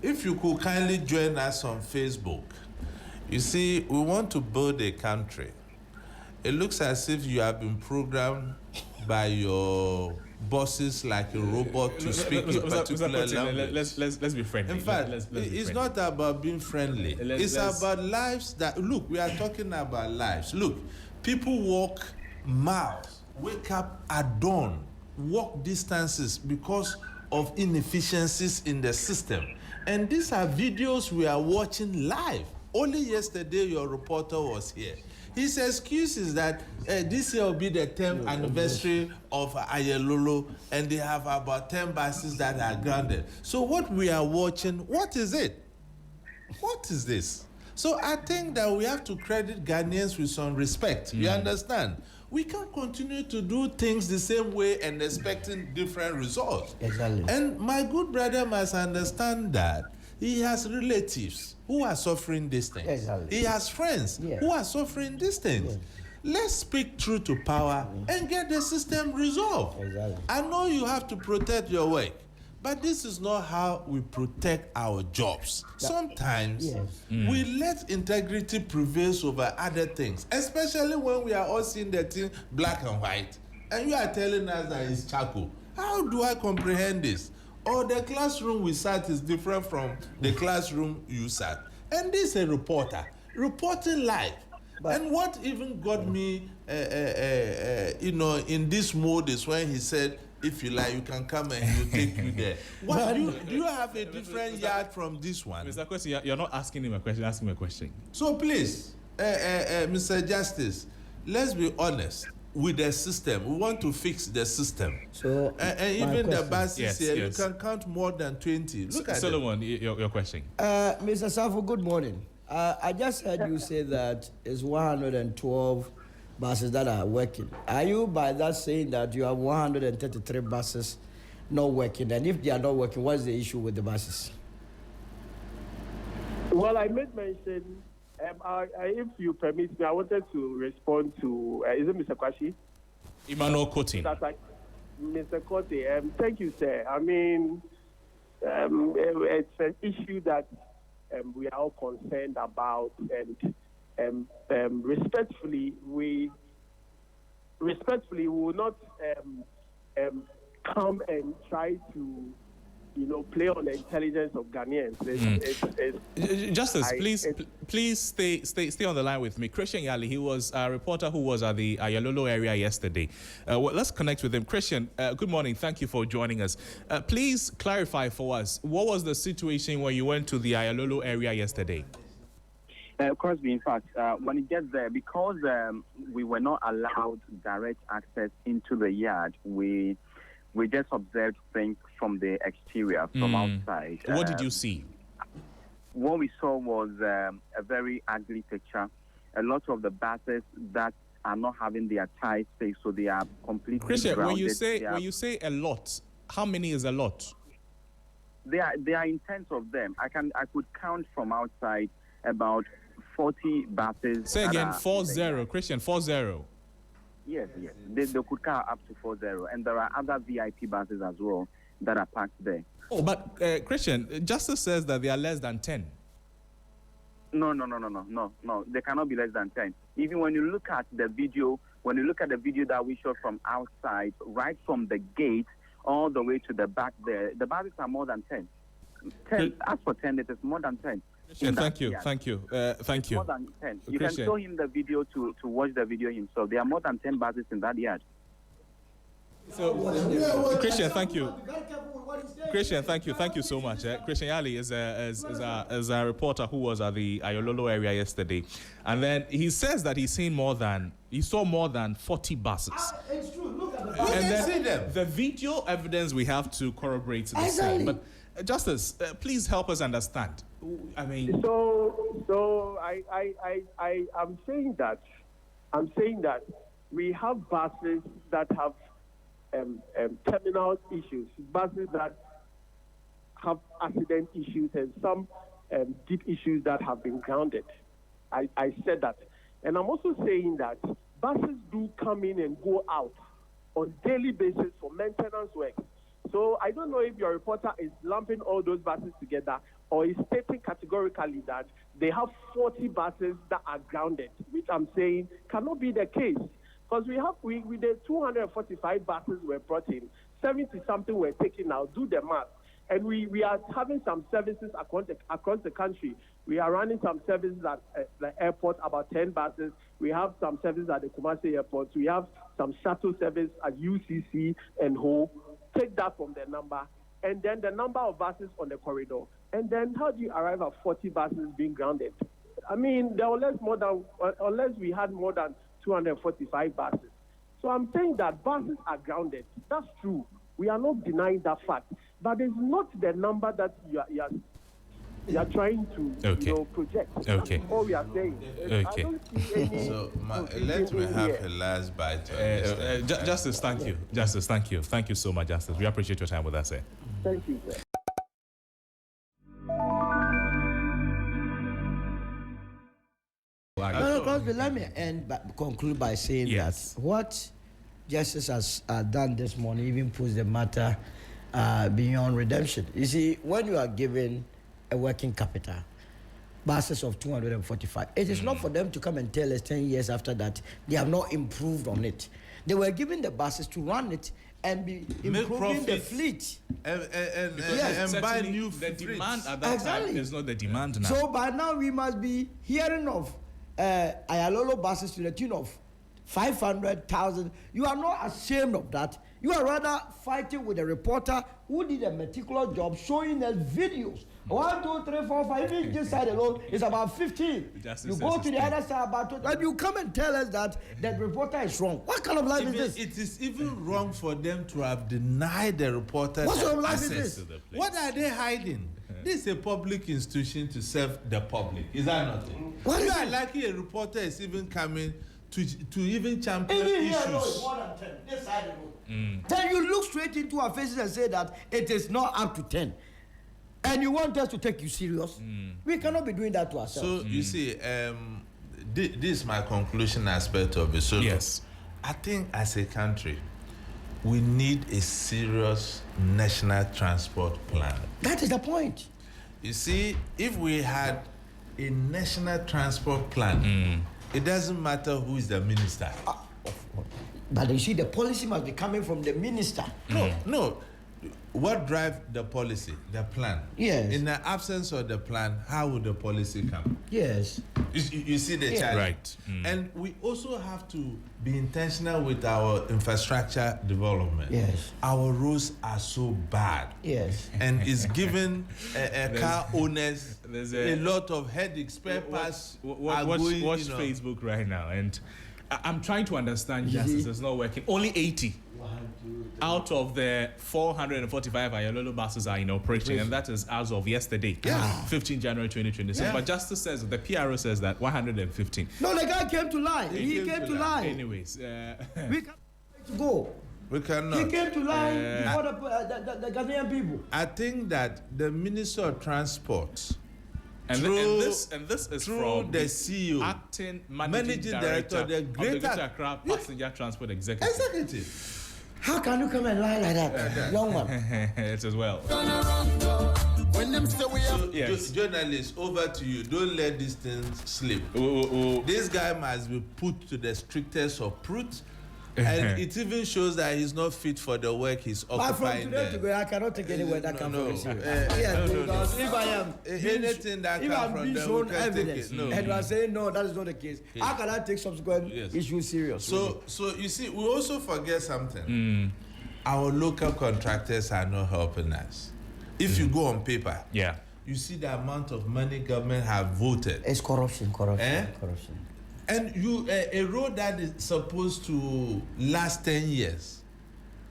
Speaker 4: if you could kindly join us on Facebook. You see, we want to build a country. It looks as if you have been programmed by your bosses like a robot to speak a particular language.
Speaker 3: Let's be friendly.
Speaker 4: In fact,
Speaker 3: let's be
Speaker 4: it's
Speaker 3: friendly.
Speaker 4: not about being friendly. It's about lives that, look, we are talking about lives. Look, people walk miles, wake up at dawn, walk distances because of inefficiencies in the system. And these are videos we are watching live. Only yesterday your reporter was here. His excuse is that this year will be the 10th anniversary of Aayalolo, and they have about 10 buses that are grounded. So what we are watching, what is it? What is this? So I think that we have to credit Ghanaians with some respect. You understand? We can't continue to do things the same way and expecting different results.
Speaker 2: Exactly.
Speaker 4: And my good brother must understand that he has relatives who are suffering these things.
Speaker 2: Exactly.
Speaker 4: He has friends who are suffering these things. Let's speak truth to power and get the system resolved.
Speaker 2: Exactly.
Speaker 4: I know you have to protect your work, but this is not how we protect our jobs. Sometimes we let integrity prevail over other things, especially when we are all seeing the thing black and white, and you are telling us that it's charcoal. How do I comprehend this? Or the classroom we sat is different from the classroom you sat. And this is a reporter reporting live. And what even got me, in this mode is when he said, if you like, you can come and he'll take you there. What, do you have a different yard from this one?
Speaker 3: Mr. Question, you're not asking him a question, ask him a question.
Speaker 4: So please, Mr. Justice, let's be honest with the system. We want to fix the system.
Speaker 2: So,
Speaker 4: and even the buses here,
Speaker 3: yes.
Speaker 4: you can count more than 20. Look at
Speaker 3: Solomon, your question.
Speaker 2: Mr. Safo, good morning. I just heard you say that it's 112 buses that are working. Are you by that saying that you have 133 buses not working? And if they are not working, what's the issue with the buses?
Speaker 5: Well, I made mention, if you permit me, I wanted to respond to, is it Mr. Kwashi?
Speaker 3: Emmanuel Coating.
Speaker 5: Mr. Kote, thank you, sir. I mean, it's an issue that we are all concerned about, and respectfully, we will not come and try to, play on the intelligence of Ghanaians.
Speaker 3: Justice, please stay on the line with me. Christian Yali, he was a reporter who was at the Aayalolo area yesterday. Let's connect with him. Christian, good morning. Thank you for joining us. Please clarify for us, what was the situation when you went to the Aayalolo area yesterday?
Speaker 6: Crosby, in fact, when it gets there, because we were not allowed direct access into the yard, we just observed things from the exterior, from outside.
Speaker 3: What did you see?
Speaker 6: What we saw was a very ugly picture. A lot of the buses that are not having their tires fixed, so they are completely
Speaker 3: Christian,
Speaker 6: grounded.
Speaker 3: when you say a lot, how many is a lot?
Speaker 6: There are intents of them. I could count from outside about 40 buses.
Speaker 3: Say again, 40, Christian, 40.
Speaker 6: Yes. They could car up to 40, and there are other VIP buses as well that are parked there.
Speaker 3: Oh, but Christian, Justice says that they are less than 10.
Speaker 6: No. They cannot be less than 10. Even when you look at the video, that we shot from outside, right from the gate all the way to the back there, the buses are more than 10. 10. As for 10, it is more than 10.
Speaker 3: Thank you.
Speaker 6: More than 10. You
Speaker 3: Christian.
Speaker 6: can show him the video to watch the video himself. There are more than 10 buses in that yard.
Speaker 3: So, Christian, thank you. Christian, thank you so much. Christian Yali is a reporter who was at the Aayalolo area yesterday, and then he says that he saw more than 40 buses.
Speaker 2: It's true. Look at the
Speaker 3: And then
Speaker 4: see them.
Speaker 3: the video evidence we have to corroborate the same. But Justice, please help us understand. I mean,
Speaker 5: So I'm saying that we have buses that have terminal issues, buses that have accident issues, and some deep issues that have been grounded. I said that. And I'm also saying that buses do come in and go out on daily basis for maintenance work. So I don't know if your reporter is lumping all those buses together or is stating categorically that they have 40 buses that are grounded, which I'm saying cannot be the case. Because we did 245 buses were brought in, 70-something were taken out, do the math. And we are having some services across the country. We are running some services at the airport, about 10 buses. We have some services at the Kumasi airport. We have some shuttle service at UCC and Ho. Take that from the number. And then the number of buses on the corridor. And then how do you arrive at 40 buses being grounded? I mean, unless we had more than 245 buses. So I'm saying that buses are grounded. That's true. We are not denying that fact. But it's not the number that you are trying to project.
Speaker 3: Okay.
Speaker 5: That's all we are saying.
Speaker 3: Okay.
Speaker 5: I don't see any.
Speaker 4: So let me have a last bite.
Speaker 3: Justice, thank you. Justice, thank you. Thank you so much, Justice. We appreciate your time with us.
Speaker 5: Thank you, sir.
Speaker 2: Let me conclude by saying that what Justice has done this morning even puts the matter beyond redemption. You see, when you are given a working capital, buses of 245, it is not for them to come and tell us 10 years after that they have not improved on it. They were given the buses to run it and be improving the fleet.
Speaker 4: And buy new
Speaker 3: the
Speaker 4: fleets.
Speaker 3: demand at that time is not the demand now.
Speaker 2: So by now we must be hearing of Aayalolo buses to the tune of 500,000. You are not ashamed of that. You are rather fighting with a reporter who did a meticulous job showing us videos. 1, 2, 3, 4, 5. Even this side alone is about 15. You go to the other side about 20. And you come and tell us that that reporter is wrong. What kind of life is this?
Speaker 4: It is even wrong for them to have denied the reporter.
Speaker 2: What sort of life is this?
Speaker 4: What are they hiding? This is a public institution to serve the public. Is that not it?
Speaker 2: What
Speaker 4: You
Speaker 2: is
Speaker 4: are
Speaker 2: it?
Speaker 4: lucky a reporter is even coming to even champion
Speaker 2: Even here
Speaker 4: issues.
Speaker 2: alone is more than 10. This side alone. Then you look straight into our faces and say that it is not up to 10. And you want us to take you serious? We cannot be doing that to ourselves.
Speaker 4: So you see, this is my conclusion aspect of it. So
Speaker 3: Yes.
Speaker 4: I think as a country, we need a serious national transport plan.
Speaker 2: That is the point.
Speaker 4: You see, if we had a national transport plan, it doesn't matter who is the minister.
Speaker 2: But you see, the policy must be coming from the minister.
Speaker 4: No. What drives the policy? The plan.
Speaker 2: Yes.
Speaker 4: In the absence of the plan, how would the policy come?
Speaker 2: Yes.
Speaker 4: You see the challenge.
Speaker 3: Right.
Speaker 4: And we also have to be intentional with our infrastructure development.
Speaker 2: Yes.
Speaker 4: Our roads are so bad.
Speaker 2: Yes.
Speaker 4: And it's given car owners
Speaker 3: there's
Speaker 4: a lot of headache. Spare parts are going,
Speaker 3: watch Facebook right now, and I'm trying to understand. Justice, it's not working. Only 80 out of the 445 Aayalolo buses are in operation, and that is as of yesterday, 15 January 2026.
Speaker 4: Yeah.
Speaker 3: But Justice says, the PRO says that 115.
Speaker 2: No, the guy came to lie. He came to lie.
Speaker 3: Anyways,
Speaker 2: We can't go.
Speaker 4: We cannot.
Speaker 2: He came to line before the Ghanaian people.
Speaker 4: I think that the Minister of Transport,
Speaker 3: and this is from
Speaker 4: the CEO,
Speaker 3: acting managing director of the Greater Accra Passenger Transport Executive.
Speaker 2: How can you come and lie like that, young man?
Speaker 3: It as well.
Speaker 4: Journalists, over to you. Don't let these things slip. This guy must be put to the strictest of proofs. And it even shows that he's not fit for the work he's occupying.
Speaker 2: But from today to go, I cannot take any word that comes from you.
Speaker 4: Because
Speaker 2: if I am
Speaker 4: anything that comes from them,
Speaker 2: shown evidence, and you are saying no, that is not the case. How can I take subsequent issues serious?
Speaker 4: So you see, we also forget something. Our local contractors are not helping us. If you go on paper, you see the amount of money government have voted.
Speaker 2: It's corruption.
Speaker 4: And a road that is supposed to last 10 years,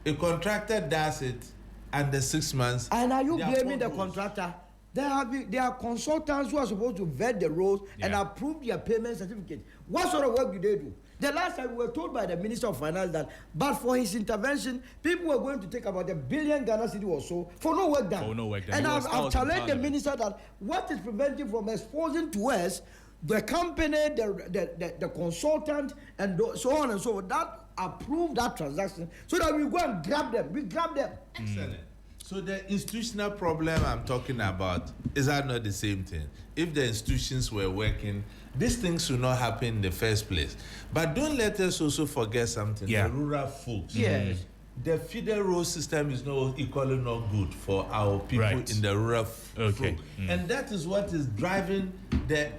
Speaker 4: a contractor does it under 6 months.
Speaker 2: And are you blaming the contractor? There are consultants who are supposed to vet the roads and approve their payment certificate. What sort of work do they do? The last time we were told by the Minister of Finance that, but for his intervention, people were going to take about $1 billion Ghana cedi or so for no work done. And I've challenged the minister that what is preventing from exposing to us the company, the consultant, and so on and so forth, that approve that transaction so that we go and grab them. We grab them.
Speaker 4: Excellent. So the institutional problem I'm talking about, is that not the same thing? If the institutions were working, these things should not happen in the first place. But don't let us also forget something. The rural folks.
Speaker 2: Yes.
Speaker 4: The feeder road system is not equally not good for our people in the rural and that is what is driving the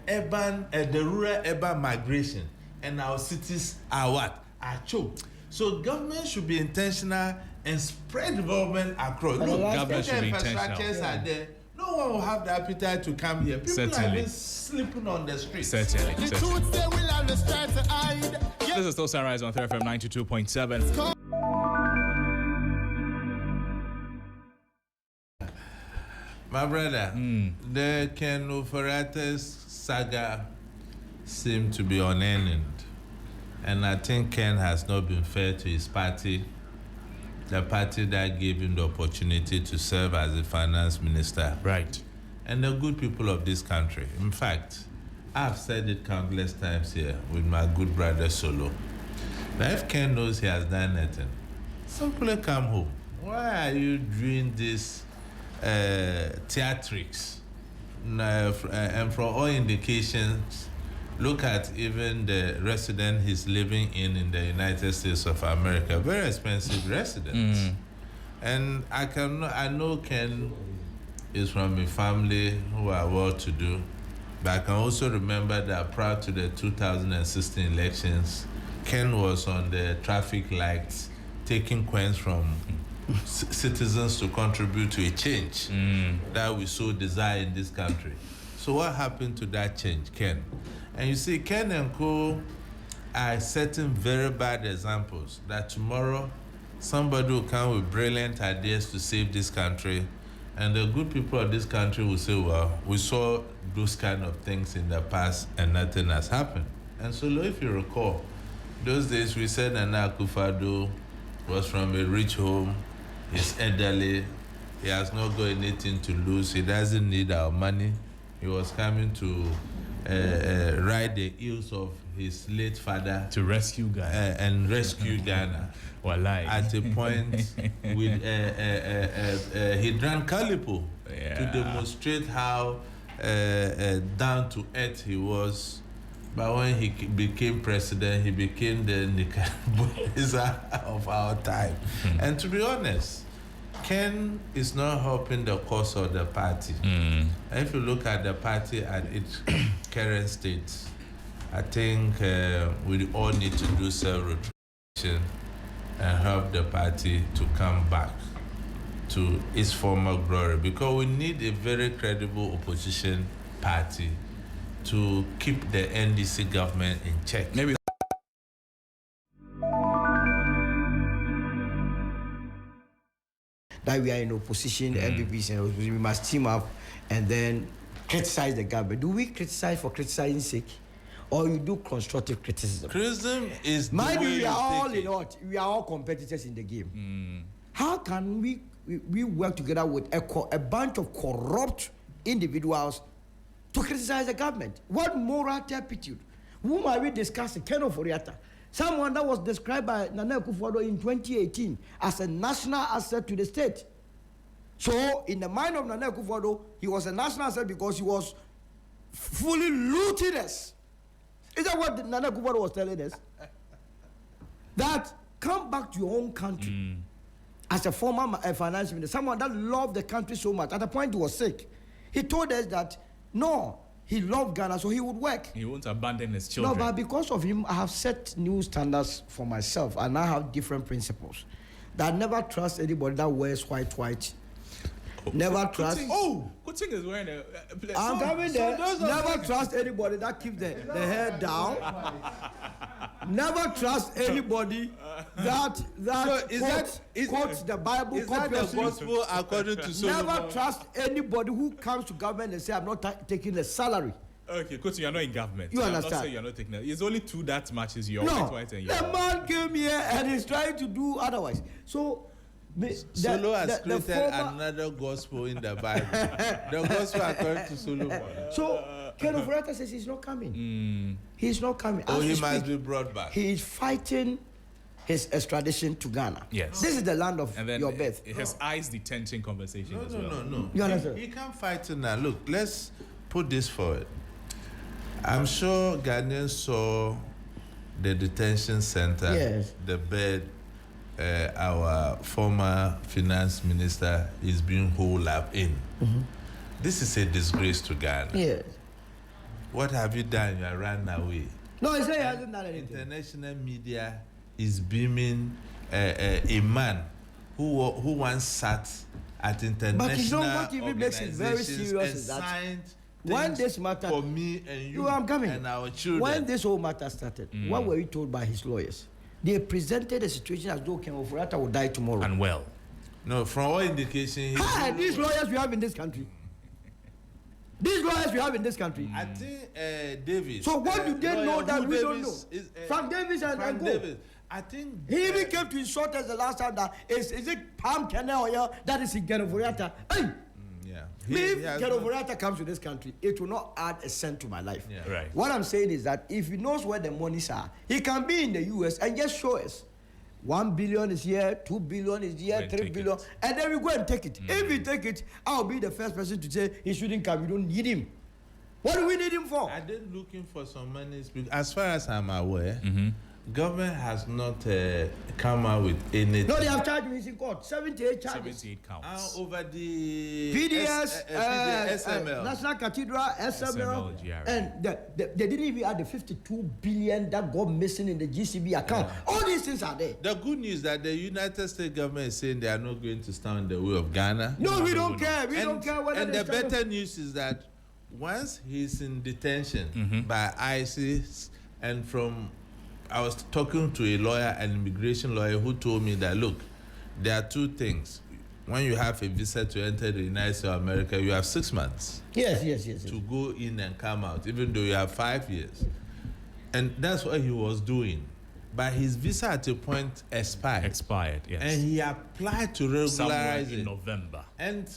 Speaker 4: rural-urban migration. And our cities are what? Are choked. So government should be intentional and spread development across. Look,
Speaker 3: government should be
Speaker 4: infrastructures are there. No one will have the appetite to come here. People are just sleeping on the streets.
Speaker 3: Certainly. This is still Sunrise on 3FM 92.7.
Speaker 4: My brother, the Ofori-Atta Saga seems to be unending. And I think Ken has not been fair to his party, the party that gave him the opportunity to serve as the finance minister.
Speaker 3: Right.
Speaker 4: And the good people of this country. In fact, I've said it countless times here with my good brother Solo. But if Ken knows he has done nothing, simply come home. Why are you doing this theatrics? And from all indications, look at even the resident he's living in the United States of America. Very expensive residence. And I know Ken is from a family who are well-to-do, but I can also remember that prior to the 2016 elections, Ken was on the traffic lights taking coins from citizens to contribute to a change that we so desire in this country. So what happened to that change, Ken? And you see, Ken and Co are setting very bad examples that tomorrow somebody will come with brilliant ideas to save this country, and the good people of this country will say, well, we saw those kind of things in the past and nothing has happened. And so if you recall, those days we said Nana Akufo-Addo was from a rich home, he's elderly, he has not got anything to lose, he doesn't need our money. He was coming to ride the heels of his late father
Speaker 3: to rescue Ghana
Speaker 4: and rescue Ghana. At a point, with he drank Calipo to demonstrate how down to earth he was. But when he became president, he became the Nicaraguan of our time. And to be honest, Ken is not helping the cause of the party. And if you look at the party at its current state, I think we all need to do self-reflection and help the party to come back to its former glory, because we need a very credible opposition party to keep the NDC government in check.
Speaker 3: Maybe
Speaker 2: that we are in opposition, MPPs and opposition, we must team up and then criticize the government. Do we criticize for criticizing sake? or you do constructive criticism.
Speaker 4: Criticism is
Speaker 2: Mind you, we are all
Speaker 4: take
Speaker 2: in what? We are all competitors in the game. How can we work together with a bunch of corrupt individuals to criticize the government? What moral turpitude? Whom are we discussing? Ken Ofori-Atta, someone that was described by Nana Akufo-Addo in 2018 as a national asset to the state. So, in the mind of Nana Akufo-Addo, he was a national asset because he was fully looting us. Is that what Nana Akufo-Addo was telling us? That come back to your own country. As a former finance minister, someone that loved the country so much, at the point he was sick, he told us that no, he loved Ghana, so he would work.
Speaker 3: He won't abandon his children.
Speaker 2: No, but because of him, I have set new standards for myself, and I have different principles. That I never trust anybody that wears white. Never trust.
Speaker 3: Kuting is wearing a.
Speaker 2: I'm coming there. Never trust anybody that keeps the hair down. Never trust anybody that quotes the Bible.
Speaker 4: Is that the gospel according to Solomon?
Speaker 2: Never trust anybody who comes to government and say, I'm not taking a salary.
Speaker 3: Okay, Kuting, you're not in government.
Speaker 2: You understand?
Speaker 3: I'm not saying you're not taking it. It's only two that matches your
Speaker 2: No,
Speaker 3: white and your.
Speaker 2: the man came here and he's trying to do otherwise. So,
Speaker 4: Solo has created another gospel in the Bible. The gospel according to Solomon.
Speaker 2: So, Ken Ofori-Atta says he's not coming. He's not coming.
Speaker 4: Oh, he must be brought back.
Speaker 2: He is fighting his extradition to Ghana.
Speaker 3: Yes.
Speaker 2: This is the land of
Speaker 3: And then
Speaker 2: your birth.
Speaker 3: his eyes detention conversation as well.
Speaker 4: No.
Speaker 2: You understand?
Speaker 4: He can't fight it now. Look, let's put this forward. I'm sure Ghanaians saw the detention center,
Speaker 2: Yes.
Speaker 4: the bed our former finance minister is being holed up in. This is a disgrace to Ghana.
Speaker 2: Yes.
Speaker 4: What have you done? You are run away.
Speaker 2: No, he said he hasn't done anything.
Speaker 4: International media is beaming a man who once sat at international
Speaker 2: But you know what even makes it very serious is that
Speaker 4: signed
Speaker 2: when this matter
Speaker 4: for me and you
Speaker 2: I'm coming.
Speaker 4: and our children.
Speaker 2: When this whole matter started, what were we told by his lawyers? They presented the situation as though Ken Ofori-Atta would die tomorrow.
Speaker 3: And well.
Speaker 4: No, from all indication,
Speaker 2: These lawyers we have in this country. These lawyers we have in this country.
Speaker 4: I think Davis.
Speaker 2: So what do they know that we don't know?
Speaker 4: Is,
Speaker 2: Frank Davis and
Speaker 4: Frank
Speaker 2: Go.
Speaker 4: Davis. I think
Speaker 2: He even came to insult us the last time that is it Palm Kennel oil that is in Ken Ofori-Atta? Hey!
Speaker 4: yeah.
Speaker 2: If Ken Ofori-Atta comes to this country, it will not add a cent to my life.
Speaker 4: Yeah.
Speaker 3: Right.
Speaker 2: What I'm saying is that if he knows where the monies are, he can be in the US and just show us. 1 billion is here, 2 billion is here,
Speaker 3: Go and
Speaker 2: 3
Speaker 3: take
Speaker 2: billion,
Speaker 3: it.
Speaker 2: and then we go and take it. If we take it, I'll be the first person to say he shouldn't come. We don't need him. What do we need him for?
Speaker 4: Are they looking for some money? As far as I'm aware, government has not come out with anything.
Speaker 2: No, they have charged me in court. 78 charges.
Speaker 3: 78 counts.
Speaker 4: Over the
Speaker 2: PDS,
Speaker 4: SML.
Speaker 2: National Cathedral, SML,
Speaker 3: GRA.
Speaker 2: and they didn't even add the 52 billion that got missing in the GCB account. All these things are there.
Speaker 4: The good news is that the United States government is saying they are not going to stand in the way of Ghana.
Speaker 2: No, we don't care. We don't care whether
Speaker 4: And
Speaker 2: they
Speaker 4: the
Speaker 2: stand
Speaker 4: better news is that once he's in detention by ISIS, and I was talking to a lawyer, an immigration lawyer, who told me that, look, there are two things. When you have a visa to enter the United States of America, you have 6 months
Speaker 2: Yes.
Speaker 4: to go in and come out, even though you have 5 years. And that's what he was doing. But his visa at a point expired.
Speaker 3: Yes.
Speaker 4: And he applied to regularize
Speaker 3: Somewhere in
Speaker 4: it.
Speaker 3: November.
Speaker 4: And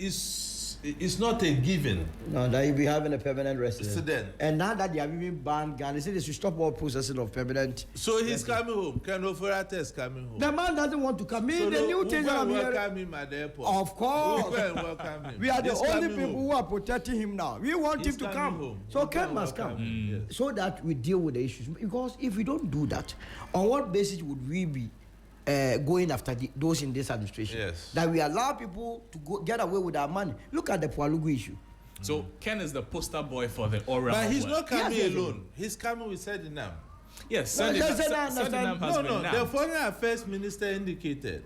Speaker 4: it's not a given.
Speaker 2: No, that you'll be having a permanent residence.
Speaker 4: Student.
Speaker 2: And now that they have even banned Ghana, they say they should stop all processing of permanent.
Speaker 4: So he's coming home. Ken Ofori-Atta is coming home.
Speaker 2: The man doesn't want to come in.
Speaker 4: So
Speaker 2: The new thing that I'm
Speaker 4: we'll
Speaker 2: hearing.
Speaker 4: welcome him at the airport.
Speaker 2: Of course.
Speaker 4: We'll go and welcome him.
Speaker 2: We are the
Speaker 4: He's
Speaker 2: only
Speaker 4: coming
Speaker 2: people
Speaker 4: home.
Speaker 2: who are protecting him now. We want
Speaker 4: He's
Speaker 2: him to
Speaker 4: coming
Speaker 2: come.
Speaker 4: home.
Speaker 2: So
Speaker 4: We'll
Speaker 2: Ken
Speaker 4: go
Speaker 2: must
Speaker 4: and
Speaker 2: come.
Speaker 4: welcome him, yes.
Speaker 2: So that we deal with the issues. Because if we don't do that, on what basis would we be going after those in this administration?
Speaker 4: Yes.
Speaker 2: That we allow people to get away with our money. Look at the Pualugu issue.
Speaker 3: So Ken is the poster boy for the oral.
Speaker 4: But he's
Speaker 3: work.
Speaker 4: not coming
Speaker 2: Yes.
Speaker 4: alone. He's coming with Sedinam.
Speaker 3: Yes,
Speaker 2: No,
Speaker 3: Ferdinand
Speaker 2: Ferdinand
Speaker 3: has been
Speaker 4: The
Speaker 3: nabbed.
Speaker 4: Foreign Affairs Minister indicated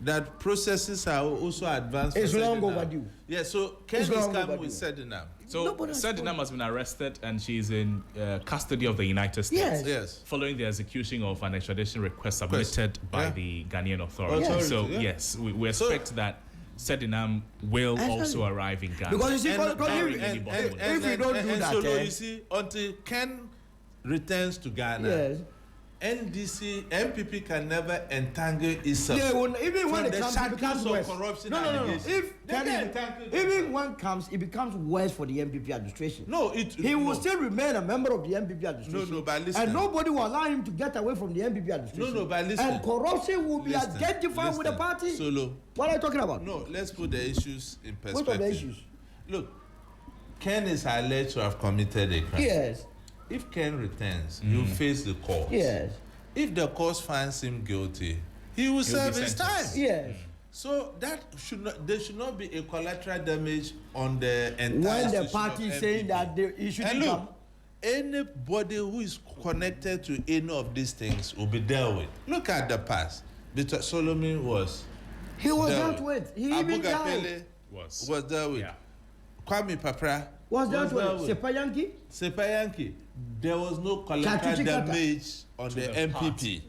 Speaker 4: that processes are also advanced.
Speaker 2: It's
Speaker 4: for
Speaker 2: long
Speaker 4: Sedinam.
Speaker 2: overdue.
Speaker 4: Yeah, so Ken
Speaker 2: It's
Speaker 4: is
Speaker 2: long
Speaker 4: coming
Speaker 2: overdue.
Speaker 4: with Sedinam.
Speaker 3: So
Speaker 2: Nobody has
Speaker 3: Ferdinand has been arrested and she's in custody of the United States.
Speaker 2: Yes.
Speaker 4: Yes.
Speaker 3: Following the execution of an extradition request submitted by
Speaker 4: Yeah.
Speaker 3: the Ghanaian authorities.
Speaker 4: Authority,
Speaker 3: So
Speaker 4: yeah.
Speaker 3: yes, we expect that Sedinam will also arrive in Ghana.
Speaker 2: Because you see,
Speaker 3: if
Speaker 2: we don't do that,
Speaker 4: so you see, until Ken returns to Ghana,
Speaker 2: yes.
Speaker 4: NDC, MPP can never entangle itself.
Speaker 2: Yeah, even when
Speaker 4: from
Speaker 2: it comes, it becomes worse.
Speaker 4: Corruption
Speaker 2: No.
Speaker 4: If
Speaker 2: Even one comes, it becomes worse for the MPP administration.
Speaker 4: He
Speaker 2: will still remain a member of the MPP administration.
Speaker 4: No, but listen.
Speaker 2: And nobody will allow him to get away from the MPP administration.
Speaker 4: No, but listen.
Speaker 2: And corruption will be identified with the party.
Speaker 4: Solo.
Speaker 2: What are you talking about?
Speaker 4: No, let's put the issues in perspective.
Speaker 2: What are the issues?
Speaker 4: Look, Ken is alleged to have committed a crime.
Speaker 2: Yes.
Speaker 4: If Ken returns, he'll face the court.
Speaker 2: Yes.
Speaker 4: If the court finds him guilty, he will serve his time.
Speaker 2: Yes.
Speaker 4: So that there should not be a collateral damage on the entire
Speaker 2: when the party is saying that he shouldn't come.
Speaker 4: Anybody who is connected to any of these things will be dealt with. Look at the past. Victor Solomon was.
Speaker 2: He was dealt with. He even died.
Speaker 4: Was dealt with.
Speaker 3: Yeah.
Speaker 4: Kwame Papra
Speaker 2: was dealt with.
Speaker 4: Sepayanki. There was no collateral damage on the MPP.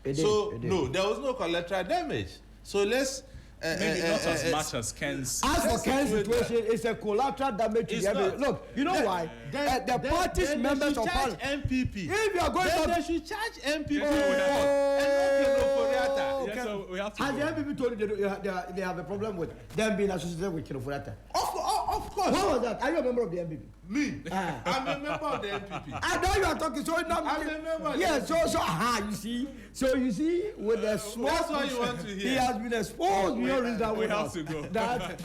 Speaker 4: No, there was no collateral damage. So let's
Speaker 3: maybe not as much as Ken's.
Speaker 2: As for Ken's situation, it's a collateral damage to the MPP. Look, you know why? The party's members of parliament.
Speaker 4: MPP.
Speaker 2: If you are going to,
Speaker 4: they should charge MPP.
Speaker 2: Has the MPP told you they have a problem with them being associated with Ofori-Atta?
Speaker 4: Of course.
Speaker 2: What was that? Are you a member of the MPP?
Speaker 4: Me? I'm a member of the MPP.
Speaker 2: I know you are talking, so now
Speaker 4: I'm a member.
Speaker 2: Yeah, you see, with the small.
Speaker 4: That's what you want to hear.
Speaker 2: He has been exposed.
Speaker 3: We have to go.
Speaker 2: That